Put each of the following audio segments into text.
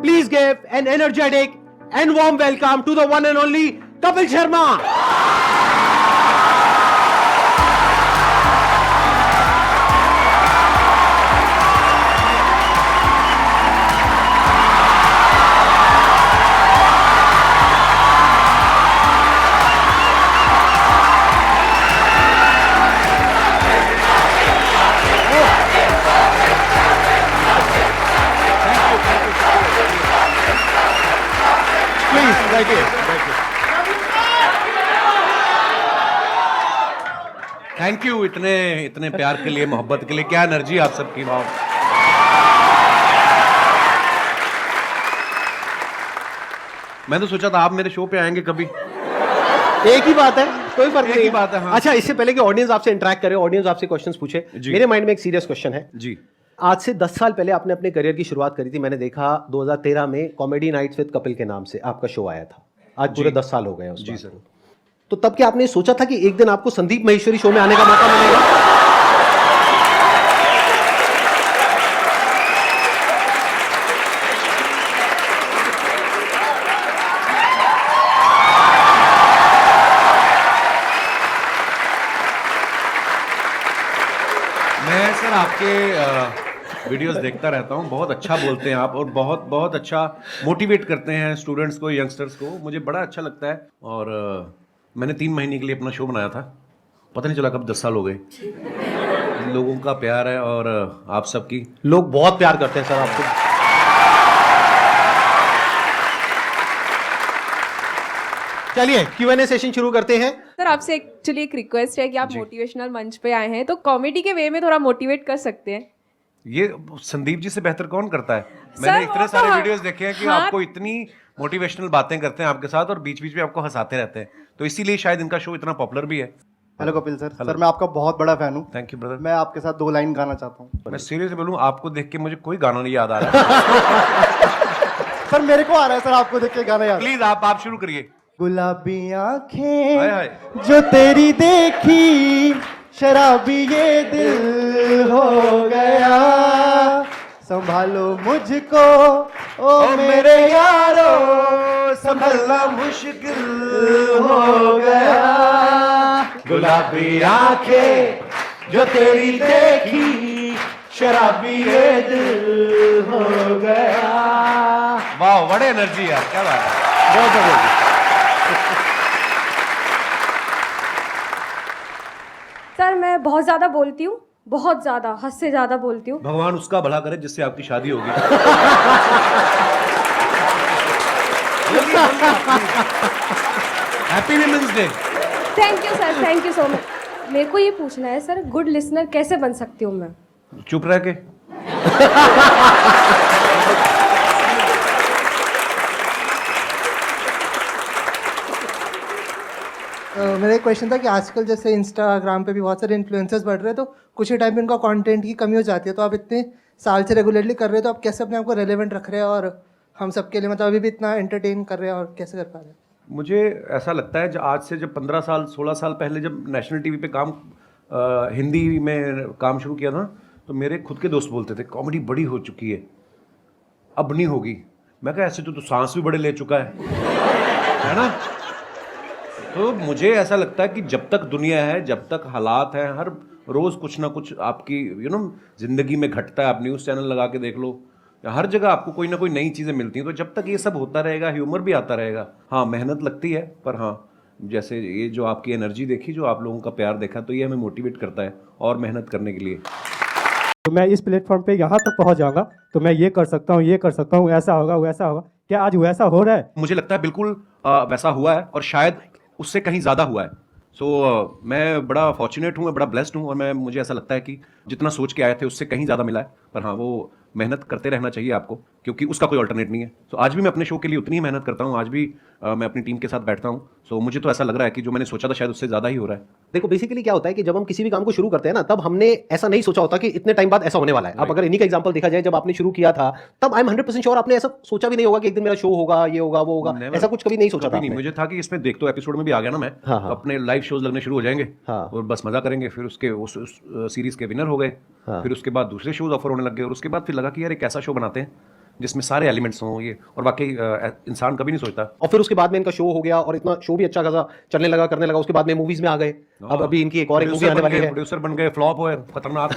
Please give an energetic and warm welcome to the one and only Kapil Sharma. Please, thank you. Thank you इतने प्यार के लिए, मोहब्बत के लिए। क्या एनर्जी आप सबकी, वाह। मैं तो सोचा था आप मेरे शो पे आएंगे कभी। एक ही बात है, कोई फर्क एक नहीं ही बात है, हाँ। अच्छा, इससे पहले कि ऑडियंस आपसे इंटरेक्ट करे, ऑडियंस आपसे क्वेश्चंस पूछे, जी। मेरे माइंड में एक सीरियस क्वेश्चन है। जी आज से 10 साल पहले आपने अपने करियर की शुरुआत करी थी। मैंने देखा 2013 में कॉमेडी नाइट्स विद कपिल के नाम से आपका शो आया था। आज पूरे 10 साल हो गए हैं उस जी बात सर। को। तो तब क्या आपने सोचा था कि एक दिन आपको संदीप महेश्वरी शो में आने का मौका मिलेगा? मैं सर आपके वीडियोस देखता रहता हूँ। बहुत अच्छा बोलते हैं आप, और बहुत बहुत अच्छा मोटिवेट करते हैं स्टूडेंट्स को, यंगस्टर्स को। मुझे बड़ा अच्छा लगता है। और मैंने 3 महीने के लिए अपना शो बनाया था, पता नहीं चला कब 10 साल हो गए। लोगों का प्यार है और आप सबकी। लोग बहुत प्यार करते हैं सर आपको। चलिए Q&A सेशन शुरू करते हैं। सर आपसे एक्चुअली एक रिक्वेस्ट है कि आप मोटिवेशनल मंच पे आए हैं तो कॉमेडी के वे में थोड़ा मोटिवेट कर सकते हैं। ये संदीप जी से बेहतर कौन करता है? सर, मैंने वो इतने तो सारे हाँ। वीडियोस देखे हैं कि हाँ। आपको इतनी मोटिवेशनल बातें करते हैं आपके साथ, और बीच बीच में आपको हंसाते रहते हैं, तो इसीलिए शायद इनका शो इतना पॉपुलर भी है। Hello Kapil sir. सर मैं आपका बहुत बड़ा फैन हूँ। Thank you brother. मैं आपके साथ 2 लाइन गाना चाहता हूँ। मैं सीरियसली बोलूं, आपको देख के मुझे कोई गाना नहीं याद आ रहा। सर मेरे को आ रहा है सर आपको देख के गाना याद। प्लीज आप शुरू करिए। गुलाबी हाय आंखें हाय। जो तेरी देखी, शराबी ये दिल हो गया, संभालो मुझको ओ मेरे यारो, संभलना मुश्किल हो गया। गुलाबी आंखें जो तेरी देखी, शराबी ये दिल हो गया। वाह, बड़े एनर्जी यार, क्या बात है। बहुत बढ़िया। सर मैं बहुत ज़्यादा बोलती हूँ, बहुत ज़्यादा, हद से ज़्यादा बोलती हूँ। भगवान उसका भला करे जिससे आपकी शादी होगी। Happy women's day. Thank you sir, thank you so much. मेरे को ये पूछना है सर, गुड लिसनर कैसे बन सकती हूँ मैं? चुप रह के। मेरा एक क्वेश्चन था कि आजकल जैसे इंस्टाग्राम पे भी बहुत सारे इन्फ्लुएंसर्स बढ़ रहे हैं, तो कुछ ही टाइम में उनका कंटेंट की कमी हो जाती है, तो आप इतने साल से रेगुलरली कर रहे हो, तो आप कैसे अपने आप को रेलेवेंट रख रहे हैं और हम सबके लिए मतलब अभी भी इतना एंटरटेन कर रहे हैं, और कैसे कर पा रहे हैं? मुझे ऐसा लगता है, आज से जब 15 साल 16 साल पहले जब नेशनल टीवी पे हिंदी में काम शुरू किया था, तो मेरे खुद के दोस्त बोलते थे कॉमेडी बड़ी हो चुकी है, अब नहीं होगी। मैं कहा ऐसे तो सांस भी बड़े ले चुका है ना। तो मुझे ऐसा लगता है कि जब तक दुनिया है, जब तक हालात हैं, हर रोज़ कुछ ना कुछ आपकी ज़िंदगी में घटता है। आप न्यूज़ चैनल लगा के देख लो, हर जगह आपको कोई ना कोई नई चीज़ें मिलती हैं। तो जब तक ये सब होता रहेगा, ह्यूमर भी आता रहेगा। हाँ, मेहनत लगती है, पर हाँ, जैसे ये जो आपकी एनर्जी देखी, जो आप लोगों का प्यार देखा, तो ये हमें मोटिवेट करता है और मेहनत करने के लिए। तो मैं इस प्लेटफॉर्म पे यहाँ तक पहुँच जाऊँगा, तो मैं ये कर सकता हूँ, ये कर सकता हूँ, ऐसा होगा, वैसा होगा। क्या आज वैसा हो रहा है? मुझे लगता है बिल्कुल वैसा हुआ है, और शायद उससे कहीं ज़्यादा हुआ है। सो मैं बड़ा फॉर्चुनेट हूँ, मैं बड़ा ब्लेस्ड हूँ, और मुझे ऐसा लगता है कि जितना सोच के आए थे उससे कहीं ज़्यादा मिला है। पर हाँ, वो मेहनत करते रहना चाहिए आपको, क्योंकि उसका कोई अल्टरनेट नहीं है। सो आज भी मैं अपने शो के लिए उतनी ही मेहनत करता हूँ, आज भी मैं अपनी टीम के साथ बैठता हूँ। सो मुझे तो ऐसा लग रहा है कि जो मैंने सोचा था शायद उससे ज़्यादा ही हो रहा है। देखो बेसिकली क्या होता है कि जब हम किसी भी काम को शुरू करते हैं ना, तब हमने ऐसा नहीं सोचा होता कि इतने टाइम बाद ऐसा होने वाला है। अब अगर इन्हीं का एग्जांपल देखा जाए, जब आपने शुरू किया था तब आई एम 100% श्योर आपने ऐसा सोचा भी नहीं होगा कि एक दिन मेरा शो होगा, ये होगा, वो होगा। Never. ऐसा कुछ कभी नहीं सोचा था नहीं, आपने। मुझे था कि इसमें देख तो एपिसोड में भी आ गया ना मैं, हाँ, हाँ। अपने लाइव शोज लगने शुरू हो जाएंगे, हाँ। और बस मजा करेंगे। फिर उसके उस सीरीज के विनर हो गए, हाँ। फिर उसके बाद दूसरे शोज ऑफर होने लग गए, और उसके बाद फिर लगा कि यार एक ऐसा शो बनाते हैं जिसमें सारे एलिमेंट्स हों ये, और वाकई इंसान कभी नहीं सोचता। और फिर उसके बाद में इनका शो हो गया और इतना शो भी अच्छा खासा चलने लगा, करने लगा, उसके बाद में मूवीज में आ गए। अब अभी इनकी एक और एक मूवी आने वाली है, प्रोड्यूसर बन गए, फ्लॉप हुए, खतरनाक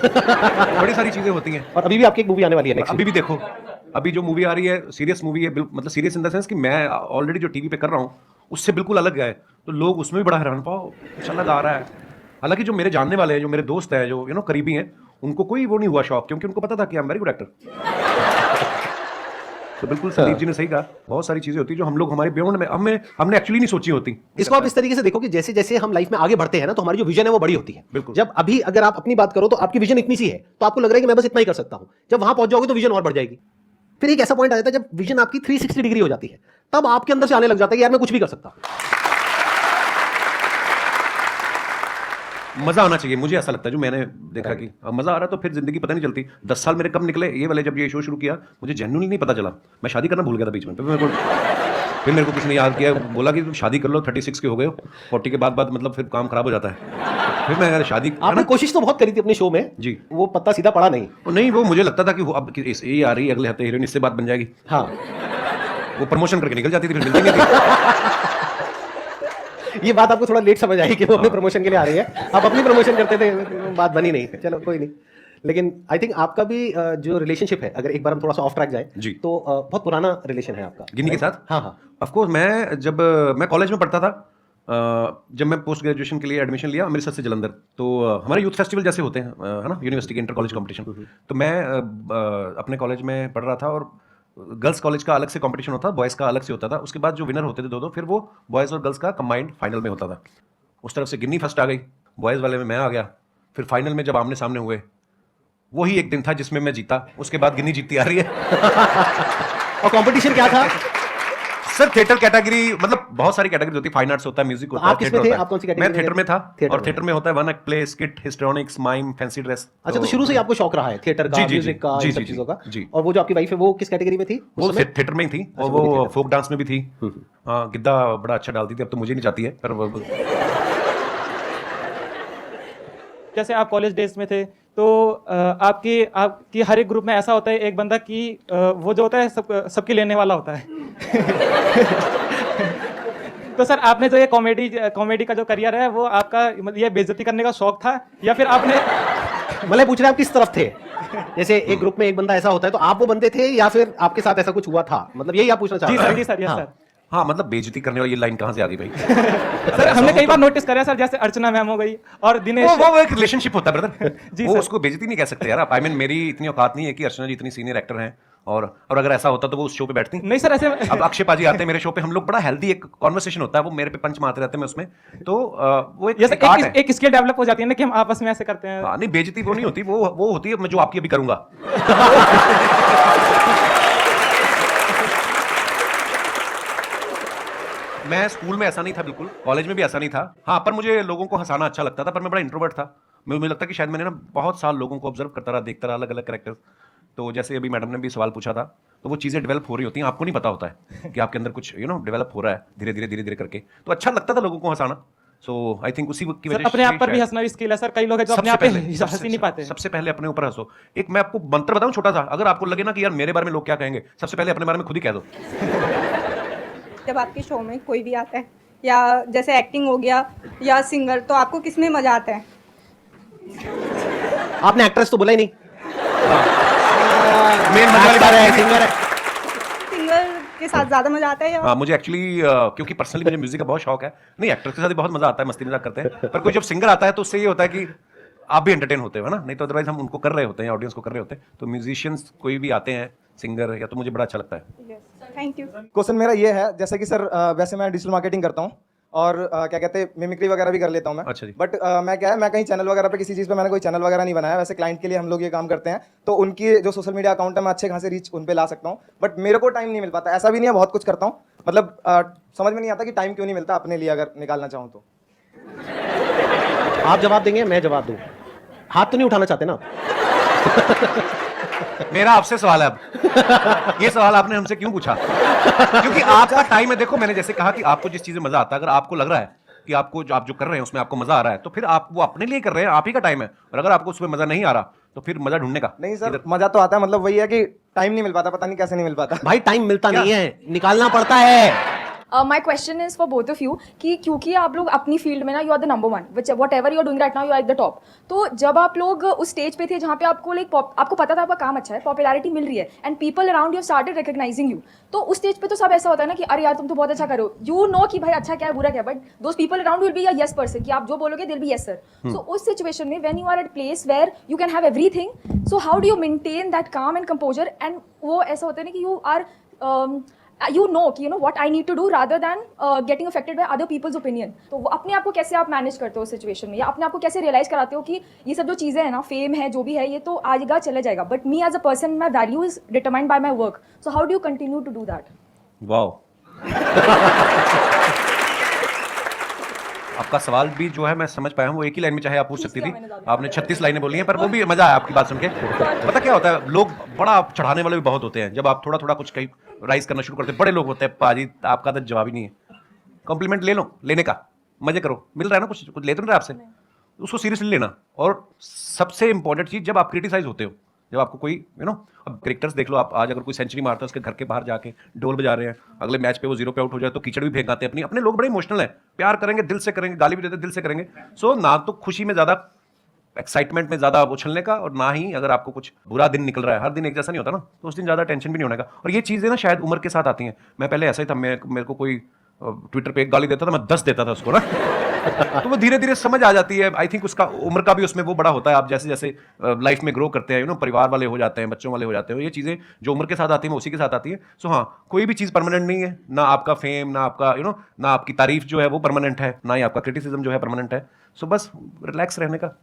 बड़ी सारी चीजें होती हैं। और अभी भी आपकी एक मूवी आने वाली है next अभी भी देखो, अभी जो मूवी आ रही है सीरियस मूवी है, मतलब सीरियस इन द सेंस कि मैं ऑलरेडी जो टीवी पे कर रहा हूँ उससे बिल्कुल अलग है, तो लोग उसमें भी बड़ा हैरान पाओ अच्छा लगा आ रहा है। हालांकि जो मेरे जानने वाले हैं, जो मेरे दोस्त हैं, जो करीबी हैं, उनको कोई वो नहीं हुआ शौक, क्योंकि उनको पता था कि I am very good actor. तो बिल्कुल संदीप जी ने सही कहा, बहुत सारी चीजें होती है जो हम लोग हमारे बियॉन्ड में हमने एक्चुअली नहीं सोची होती। इसको आप इस तरीके से देखो कि जैसे जैसे हम लाइफ में आगे बढ़ते हैं ना, तो हमारी जो विजन है वो बड़ी होती है। बिल्कुल। जब अभी अगर आप अपनी बात करो तो आपकी विजन इतनी सी है, तो आपको लग रहा है कि मैं बस इतना ही कर सकता हूं। जब वहां पहुंच जाओगे तो विजन और बढ़ जाएगी। फिर एक ऐसा पॉइंट आ जाता है जब विजन आपकी 360 डिग्री हो जाती है, तब आपके अंदर से आने लग जाता है कि यार मैं कुछ भी कर सकता हूं। मजा आना चाहिए, मुझे ऐसा लगता है, जो मैंने देखा कि अब मजा आ रहा है तो फिर जिंदगी पता नहीं चलती। 10 साल मेरे कब निकले ये वाले, जब ये शो शुरू किया मुझे जेन्युइनली नहीं पता चला। मैं शादी करना भूल गया था बीच में, फिर मेरे को किसी ने याद किया, बोला कि तुम शादी कर लो, 36 के हो गए हो, 40 के बाद मतलब फिर काम खराब हो जाता है। फिर मैं शादी, आपने कोशिश तो बहुत करी थी अपने शो में जी, वो पत्ता सीधा पड़ा नहीं। नहीं वो मुझे लगता था कि वो अब ये आ रही है अगले हफ्ते हीरोइन, इससे बात बन जाएगी। हाँ, वो प्रमोशन करके निकल जाती थी, फिर मिलती नहीं थी। ये बात आपको थोड़ा लेट समझ आई कि वो अपने प्रमोशन के लिए आ रही है। आप अपनी प्रमोशन करते थे, बात बनी नहीं, चलो कोई नहीं। लेकिन आई थिंक आपका भी जो रिलेशनशिप है, अगर एक बार हम थोड़ा सा ऑफ ट्रैक जाए जी, तो बहुत पुराना रिलेशन है आपका गिन्नी के साथ। हाँ हाँ, ऑफ कोर्स, मैं कॉलेज में पढ़ता था, जब मैं पोस्ट ग्रेजुएशन के लिए एडमिशन लिया अमृतसर से जलंधर, तो हमारे यूथ फेस्टिवल जैसे होते हैं, है ना, यूनिवर्सिटी के इंटर कॉलेज कॉम्पिटिशन। तो मैं अपने कॉलेज में पढ़ रहा था, और गर्ल्स कॉलेज का अलग से कंपटीशन होता था, बॉयज़ का अलग से होता था। उसके बाद जो विनर होते थे दो, फिर वो बॉयज़ और गर्ल्स का कंबाइंड फाइनल में होता था। उस तरफ से गिन्नी फर्स्ट आ गई, बॉयज़ वाले में मैं आ गया। फिर फाइनल में जब आमने सामने हुए, वही एक दिन था जिसमें मैं जीता, उसके बाद गिन्नी जीतती आ रही है। और कंपटीशन क्या था सर? थिएटर कैटेगरी, मतलब बहुत सारी कैटेगरी होती है, फाइन आर्ट्स होता है, म्यूजिक होता है, आप किसमें थे? आप कौन सी कैटेगरी मैं थिएटर में था, और में। थिएटर में होता है one act play, skit, histrionics, mime, fancy dress. अच्छा, तो शुरू से ही आपको शौक रहा है थिएटर का, म्यूजिक का, इन सब चीजों का। और वो जो आपकी वाइफ है वो किस कैटेगरी में थी? वो थिएटर में ही थी, और वो फोक डांस में भी थी। हाँ, गिद्दा बड़ा अच्छा डालती थी, अब तो मुझे नहीं जाती है, पर जैसे आप कॉलेज डेज में थे तो आपकी हर एक ग्रुप में ऐसा होता है एक बंदा कि वो जो होता है सबकी लेने वाला होता है। तो सर, आपने जो ये कॉमेडी का जो करियर है, वो आपका मतलब ये बेइज्जती करने का शौक था, या फिर आपने मतलब पूछ रहे आप किस तरफ थे? जैसे एक ग्रुप में एक बंदा ऐसा होता है, तो आप वो बंदे थे या फिर आपके साथ ऐसा कुछ हुआ था? मतलब यही आप पूछना चाह रहे हैं? जी सर, यस सर। हाँ, मतलब बेइज्जती करने वाली ये लाइन कहाँ से आ गई भाई? सर, हमने कई बार नोटिस करा सर, जैसे अर्चना मैम हो गई और दिनेश, वो एक रिलेशनशिप होता है ब्रदर। जी वो सर। उसको बेइज्जती नहीं कह सकते यार आप। आई मीन, मेरी इतनी औकात नहीं है कि अर्चना जी इतनी सीनियर एक्टर हैं, और अगर ऐसा होता तो वो उस शो पे बैठती नहीं सर, ऐसे अब अक्षय पाजी आते हैं मेरे शो पे, हम लोग बड़ा हेल्दी एक कॉन्वर्सेशन होता है, वो मेरे पे पंच मारते रहते हैं, मैं उसमें, तो वो एक आर्ट है। एक स्किल डेवलप हो जाती है ना कि हम आपस में ऐसे करते हैं। हाँ, नहीं बेइज्जती वो नहीं होती, वो होती है मैं जो आपकी अभी करूंगा। मैं स्कूल में ऐसा नहीं था, बिल्कुल कॉलेज में भी ऐसा नहीं था। हाँ, पर मुझे लोगों को हंसाना अच्छा लगता था, पर मैं बड़ा इंट्रोवर्ट था। मुझे लगता है कि शायद मैंने ना बहुत साल लोगों को ऑब्जर्व करता रहा, देखता रहा, अलग अलग कैरेक्टर्स। तो जैसे अभी मैडम ने भी सवाल पूछा था, तो वो चीज़ें डेवलप हो रही होती हैं, आपको नहीं पता होता है कि आपके अंदर कुछ डेवलप हो रहा है धीरे धीरे करके। तो अच्छा लगता था लोगों को हंसाना। सो आई थिंक उसी की वजह से अपने आप पर भी हंसना भी स्किल है सर। कई लोग हैं जो अपने आप पे हंस ही नहीं पाते। सबसे पहले अपने ऊपर हंसो। एक मैं आपको मंत्र बताऊं छोटा सा, अगर आपको लगे ना कि यार मेरे बारे में लोग क्या कहेंगे, सबसे पहले अपने बारे में खुद ही कह दो। जब आपके शो में कोई भी आता है, या जैसे एक्टिंग हो गया या सिंगर, तो आपको किस में मजा आता है? आपने एक्ट्रेस तो बोला ही नहीं। मेन मजा वाली बात है सिंगर है। सिंगर के साथ ज्यादा मजा आता है या? हाँ, मुझे एक्चुअली क्योंकि पर्सनली मुझे म्यूजिक का बहुत शौक है। नहीं, एक्टर के साथ भी बहुत मजा आता है, मस्ती मजाक करते हैं, पर कोई जब सिंगर आता है तो उससे ये होता है कि आप भी एंटरटेन होते हो ना, नहीं तो अदरवाइज हम उनको कर रहे होते हैं, ऑडियंस को कर रहे होते हैं। तो म्यूजिशियंस कोई भी आते हैं, सिंगर, या तो मुझे बड़ा अच्छा लगता है। Thank you. क्वेश्चन मेरा ये है, जैसे कि सर वैसे मैं डिजिटल मार्केटिंग करता हूँ और क्या कहते हैं मिमिक्री वगैरह भी कर लेता हूँ मैं। अच्छा जी। बट मैं कहीं चैनल वगैरह पे किसी चीज़ पे मैंने कोई चैनल वगैरह नहीं बनाया। वैसे क्लाइंट के लिए हम लोग ये काम करते हैं, तो उनकी जो सोशल मीडिया अकाउंट है मैं अच्छे खासे रीच उन पे ला सकता हूँ, बट मेरे को टाइम नहीं मिल पाता। ऐसा भी नहीं है, बहुत कुछ करता हूँ, मतलब समझ में नहीं आता कि टाइम क्यों नहीं मिलता अपने लिए अगर निकालना चाहूँ तो। आप जवाब देंगे, मैं जवाब दूं? हाथ तो नहीं उठाना चाहते ना? मेरा आपसे सवाल है अब, ये सवाल आपने हमसे क्यों पूछा? क्योंकि आपका टाइम है। देखो, मैंने जैसे कहा कि आपको जिस चीज में मजा आता है, अगर आपको लग रहा है कि आपको जो आप जो कर रहे हैं उसमें आपको मजा आ रहा है, तो फिर आप वो अपने लिए कर रहे हैं, आप ही का टाइम है। और अगर आपको उसमें मजा नहीं आ रहा, तो फिर मजा ढूंढने का। नहीं सर, मजा तो आता है, मतलब वही है कि टाइम नहीं मिल पाता, पता नहीं कैसे नहीं मिल पाता। भाई टाइम मिलता नहीं है, निकालना पड़ता है। My question is for both of you कि क्योंकि आप लोग अपनी फील्ड में ना you are the number one whatever you are doing right now, you are at the top. तो जब आप लोग उस स्टेज पे थे जहाँ पे आपको लाइक आपको पता था आपका काम अच्छा है, पॉपुलैरिटी मिल रही है and people around you started recognising you, तो उस स्टेज पे तो सब ऐसा होता है ना कि अरे यार तुम तो बहुत अच्छा करो, यू नो कि भाई अच्छा क्या है बुरा क्या है, but those people around will be a yes person कि आप जो बोलोगे दिल बी यस सर। सो उस सिचुएशन में when you are at place where you can have everything, so how do you maintain that calm and composure, and वो ऐसा होता है ना कि you are you know what I need to do rather than getting affected by other people's opinion। तो वो अपने आप को कैसे आप मैनेज करते हो सिचुएशन में, या अपने आप को कैसे रियलाइज कराते हो कि ये सब जो चीज़ें हैं ना, फेम है जो भी है, ये तो आएगा चले जाएगा, but me as a person my value is determined by my work, so how do you continue to do that? Wow. आपका सवाल भी जो है मैं समझ पाया हूँ, वो एक ही लाइन में चाहे आप पूछ सकती थी, आपने 36 लाइनें बोली हैं, पर वो भी मजा आया आपकी बात सुन के। पता क्या होता है, लोग बड़ा चढ़ाने वाले भी बहुत होते हैं, जब आप थोड़ा थोड़ा कुछ कहीं राइज करना शुरू करते हैं, बड़े लोग होते हैं, पाजी आपका तो जवाब ही नहीं है। कॉम्प्लीमेंट ले लो, लेने का मजे करो, मिल रहा है ना, कुछ कुछ ले तो नहीं रहा आपसे, उसको सीरियसली लेना। और सबसे इंपॉर्टेंट चीज, जब आप क्रिटिसाइज होते हो, जब आपको कोई अब क्रिकेटर्स देख लो आप, आज अगर कोई सेंचुरी मारता है उसके घर के बाहर जाके ढोल बजा रहे हैं, अगले मैच पे वो 0 पे आउट हो जाए तो कीचड़ भी फेंक आते हैं। अपने लोग बड़े इमोशनल हैं, प्यार करेंगे दिल से करेंगे, गाली भी देते दिल से करेंगे। सो ना तो खुशी में ज्यादा, एक्साइटमेंट में ज्यादा उछलने का, और ना ही अगर आपको कुछ बुरा दिन निकल रहा है, हर दिन एक जैसा नहीं होता ना, तो उस दिन ज्यादा टेंशन भी नहीं होने का। और ये चीजें ना शायद उम्र के साथ आती हैं। मैं पहले ऐसा ही था, मेरे को कोई ट्विटर पे एक गाली देता था, मैं 10 देता था उसको ना तो वो धीरे धीरे समझ आ जाती है। आई थिंक उसका उम्र का भी उसमें वो बड़ा होता है। आप जैसे जैसे लाइफ में ग्रो करते हैं, परिवार वाले हो जाते हैं, बच्चों वाले हो जाते हैं, ये चीज़ें जो उम्र के साथ आती हैं वो उसी के साथ आती हैं। सो हाँ, कोई भी चीज़ परमानेंट नहीं है, ना आपका फेम, ना आपका ना आपकी तारीफ जो है वो परमानेंट है, ना ही आपका क्रिटिसिज्म जो है परमानेंट है। सो बस रिलैक्स रहने का।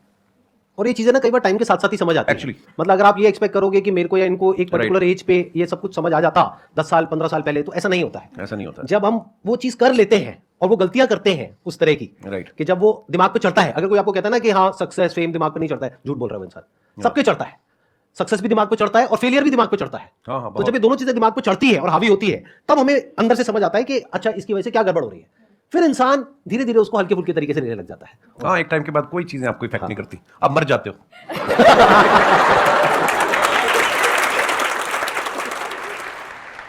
और ये चीजें ना कई बार टाइम के साथ साथ ही समझ आती है। Actually। मतलब अगर आप ये एक्सपेक्ट करोगे कि मेरे को या इनको एक पर्टिकुलर एज पे ये सब कुछ समझ आ जाता 10 साल 15 साल पहले, तो ऐसा नहीं होता है। ऐसा नहीं होता। जब हम वो चीज कर लेते हैं और वो गलतियां करते हैं उस तरह की, राइट, कि जब वो दिमाग पे चढ़ता है। अगर कोई आपको कहता है ना कि हाँ सक्सेस फेम दिमाग पे नहीं चढ़ता है, झूठ बोल रहा है वो इंसान। सबके चढ़ता है, सक्सेस भी दिमाग पे चढ़ता है और फेलियर भी दिमाग पे चढ़ता है। हाँ, तो जब ये दोनों चीजें दिमाग पे चढ़ती है और हावी होती है, तब हमें अंदर से समझ आता है कि अच्छा इसकी वजह से क्या गड़बड़ हो रही है। फिर इंसान धीरे धीरे उसको हल्के फुल्के तरीके से लेने लग जाता है। हाँ, एक टाइम के बाद कोई चीजें आपको इफेक्ट नहीं करती, आप मर जाते हो।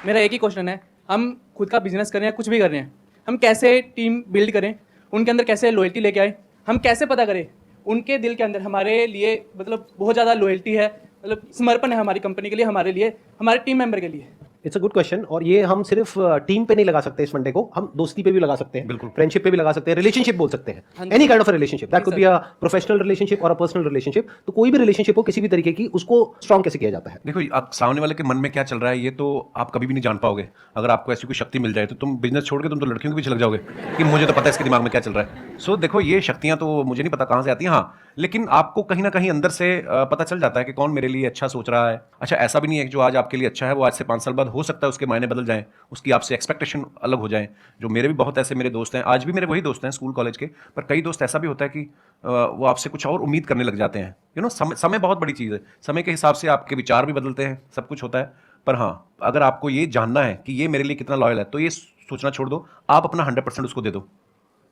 मेरा एक ही क्वेश्चन है, हम खुद का बिजनेस करें या कुछ भी कर रहे हैं, हम कैसे टीम बिल्ड करें, उनके अंदर कैसे लॉयल्टी लेके आए, हम कैसे पता करें उनके दिल के अंदर हमारे लिए मतलब बहुत ज़्यादा लॉयल्टी है, मतलब समर्पण है हमारी कंपनी के लिए, हमारे लिए, हमारे टीम मेंबर के लिए। It's a good question. और ये हम सिर्फ टीम पे नहीं लगा सकते इस फंडे को, हम दोस्ती पे भी लगा सकते हैं, बिल्कुल, फ्रेंडशिप पे भी लगा सकते हैं, रिलेशनशिप बोल सकते हैं, any kind of relationship, that could be a professional relationship और अ पर्सनल रिलेशनशिप। तो कोई भी रिलेशनशिप हो किसी भी तरीके की, उसको स्ट्रॉन्ग कैसे किया जाता है? देखो, आप सामने वाले के मन में क्या चल रहा है ये तो आप कभी भी नहीं जान पाओगे। अगर आपको ऐसी कोई शक्ति मिल जाए तो तुम बिजनेस छोड़ के तुम तो लड़कियों के पीछे लग जाओगे कि मुझे तो पता है इसके दिमाग में क्या चल रहा है। सो देखो, ये शक्तियां तो मुझे नहीं पता कहाँ से आती हैं, हाँ, लेकिन आपको कहीं ना कहीं अंदर से पता चल जाता है कि कौन मेरे लिए अच्छा सोच रहा है। अच्छा, ऐसा भी नहीं है कि जो आज आपके लिए अच्छा है वो आज से 5 साल बाद हो सकता है उसके मायने बदल जाएं, उसकी आपसे एक्सपेक्टेशन अलग हो जाए। जो मेरे भी बहुत ऐसे मेरे दोस्त हैं, आज भी मेरे वही दोस्त हैं स्कूल कॉलेज के, पर कई दोस्त ऐसा भी होता है कि वो आपसे कुछ और उम्मीद करने लग जाते हैं। समय बहुत बड़ी चीज़ है, समय के हिसाब से आपके विचार भी बदलते हैं, सब कुछ होता है। पर हाँ, अगर आपको ये जानना है कि ये मेरे लिए कितना लॉयल है, तो ये सोचना छोड़ दो, आप अपना 100% उसको दे दो।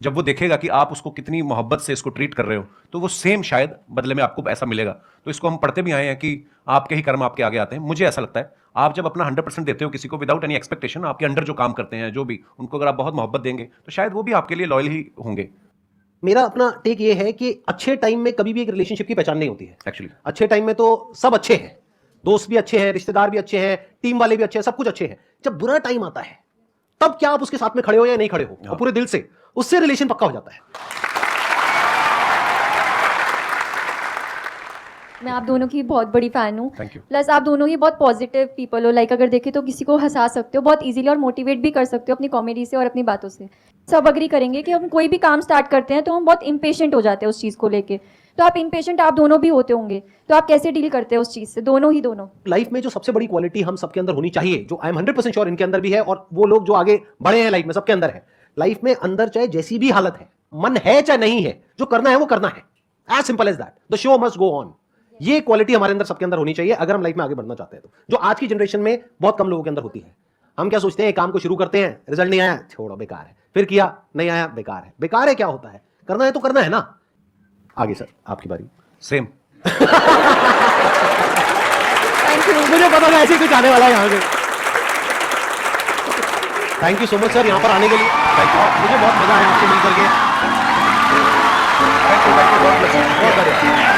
जब वो देखेगा कि आप उसको कितनी मोहब्बत से इसको ट्रीट कर रहे हो, तो वो सेम शायद बदले में आपको ऐसा मिलेगा। तो इसको हम पढ़ते भी आए हैं कि आपके ही कर्म आपके आगे आते हैं। मुझे ऐसा लगता है, आप जब अपना 100% देते हो किसी को विदाउट एनी एक्सपेक्टेशन, आपके अंडर जो काम करते हैं जो भी, उनको अगर आप बहुत मोहब्बत देंगे तो शायद वो भी आपके लिए लॉयल ही होंगे। मेरा अपना टेक ये है कि अच्छे टाइम में कभी भी एक रिलेशनशिप की पहचान नहीं होती है। एक्चुअली अच्छे टाइम में तो सब अच्छे हैं, दोस्त भी अच्छे हैं, रिश्तेदार भी अच्छे हैं, टीम वाले भी अच्छे हैं, सब कुछ अच्छे हैं। जब बुरा टाइम आता है, तब क्या आप उसके साथ में खड़े हो या नहीं खड़े हो, और पूरे दिल से, उससे रिलेशन पक्का हो जाता है। मैं आप दोनों की बहुत बड़ी फैन हूँ। Thank you. प्लस आप दोनों ही बहुत पॉजिटिव पीपल हो, लाइक अगर देखें तो किसी को हंसा सकते हो बहुत इजीली और मोटिवेट भी कर सकते हो अपनी कॉमेडी से और अपनी बातों से। सब अग्री करेंगे कि हम कोई भी काम स्टार्ट करते हैं तो हम बहुत इम्पेशेंट हो जाते हैं उस चीज़ को लेके। तो आप इम्पेशेंट आप दोनों भी होते होंगे, तो आप कैसे डील करते हैं उस चीज़ से, दोनों? लाइफ में जो सबसे बड़ी क्वालिटी हम सबके अंदर होनी चाहिए, जो आई एम 100% श्योर इनके अंदर भी है, और वो लोग जो आगे बढ़े हैं लाइफ में, सबके अंदर है। लाइफ में अंदर चाहे जैसी भी हालत है, मन है चाहे नहीं है, जो करना है वो करना है। As simple as that, the show must go on. ये क्वालिटी हमारे अंदर सबके अंदर होनी चाहिए अगर हम लाइफ में आगे बढ़ना चाहते हैं, तो जो आज की जनरेशन में बहुत कम लोगों के अंदर होती है। हम क्या सोचते हैं, काम को शुरू करते हैं, रिजल्ट नहीं आया, छोड़ो बेकार है, फिर किया नहीं आया, बेकार है। बेकार है क्या होता है, करना है तो करना है ना। आगे सर, आपकी बारी। सेम। Thank you. मुझे पता था ऐसे ही कुछ आने वाला है यहाँ से। Thank you so much sir यहाँ पर आने के लिए। मुझे बहुत मजा आया आपसे मिलकर के। बहुत बढ़िया।